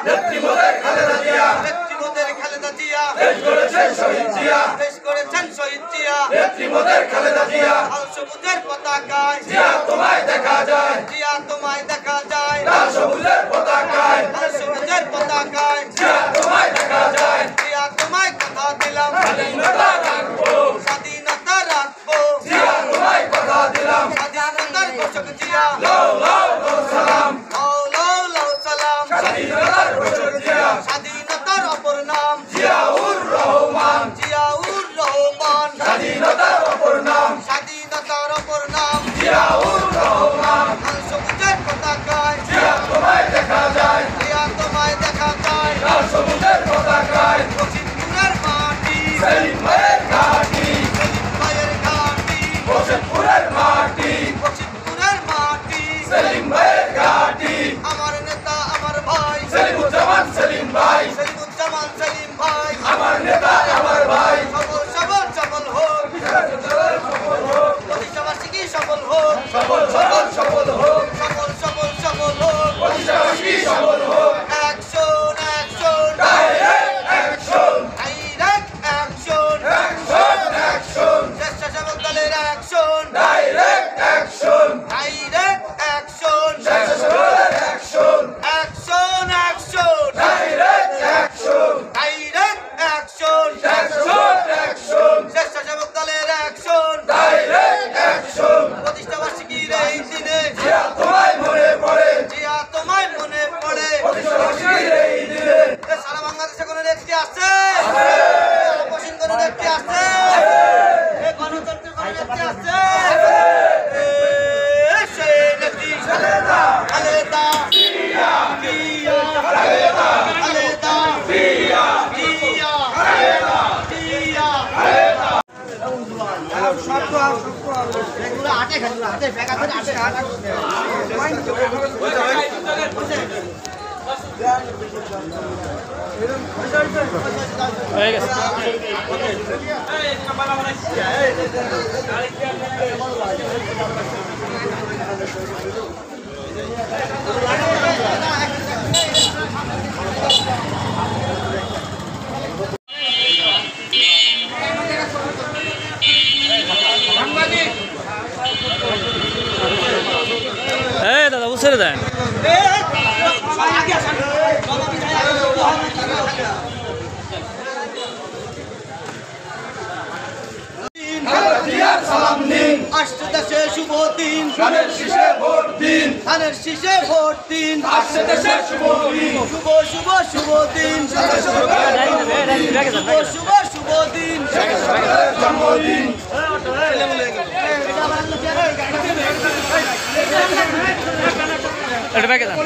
নেত্রী মোদের খালেদা জিয়া, নেত্রী মোদের খালেদা জিয়া, দেশ গড়েছেন শহীদ জিয়া, দেশ করেছেন শহীদ জিয়া। নেত্রী মোদের খালেদা জিয়া, লাল সবুজের পতাকায়, জিয়া তোমায় দেখা যায়, জিয়া তোমায় দেখা যায়। লাল সবুজের পতাকায়, লাল সবুজের পতাকায়, জিয়া তোমায় দেখা যায়। জিয়া তোমায় কথা দিলাম, স্বাধীনতা রাখবো, স্বাধীনতা রাখবো। জিয়া তোমায় কথা দিলাম। স্বাধীনতার ঘোষক জিয়া, লাও লাও লাও সালাম, লাও লাও লাও সালাম। স্বাধীনতার ঘোষক জিয়া, স্বাধীনতার অপর নাম জিয়াউর রহমান। জিয়াউর রহমান। স্বাধীনতার অপর নাম স্বাধীনতার অপর নাম জিয়াউর রহমান। লাল সবুজের পতাকায়, জিয়া তোমায় দেখা যায়, জিয়া তোমায় দেখা যায়। লাল সবুজের পতাকায়, বসিতপুরের মাটি, সেলিম ভাইয়ের ঘাঁটি, সেলিম ভাইয়ের ঘাঁটি। বসিতপুরের মাটি, বসিতপুরের মাটি, সেলিম ভাইয়ের ঘাঁটি। আমার নেতা আমার ভাই সেলিমুজ্জামান সেলিম ভাই, সেলিমুজ্জামান সেলিম ভাই। আমার নেতা আমার ভাই। সফল সফল সফল হোক, প্রতিষ্ঠাবার্ষিকী সফল হোক, সফল সফল সফল হোক, সফল সফল সফল হোক। প্রতিষ্ঠাবার্ষিকী সফল হোক। Action action direct action, direct action, action action, স্বেচ্ছাসেবক দলের action, direct action, direct action, স্বেচ্ছাসেবকের action, action action, direct action, direct action, action action, স্বেচ্ছাসেবক দলের অ্যাকশন। Direct action. প্রতিষ্ঠাবার্ষিকীর এই দিনে জিয়া তোমায় মনে পড়ে, জিয়া তোমায় মনে পড়ে। প্রতিষ্ঠাবার্ষিকীর এই দিনে। এ সারা বাংলাদেশে কোনো নেত্রী আছে? অপসীন কোনো নেত্রী আছে? এ গণতন্ত্রের কোনো নেত্রী আছে? এ সেই নেত্রী খালেদা, খালেদা জিয়া, জিয়া, খালেদা, খালেদা জিয়া, জিয়া, খালেদা, জিয়া। খালেদা। এগুলো আটে খেলুন, হাতে ব্যাগ আছে, আটে হয়ে গেছে। এই দাদা বুঝতে দেন। খালেদা জিয়ার সালাম নিন, আসছে দেশে শুভ দিন, ধানের শীষে ভোট দিন। ধানের শীষে ভোট দিন। আসছে দেশের শুভ দিন, শুভ শুভ শুভ দিন, স্বেচ্ছাসেবকের শুভ শুভ শুভ দিন। জন্মদিন। এটা ব্যাগে দেন।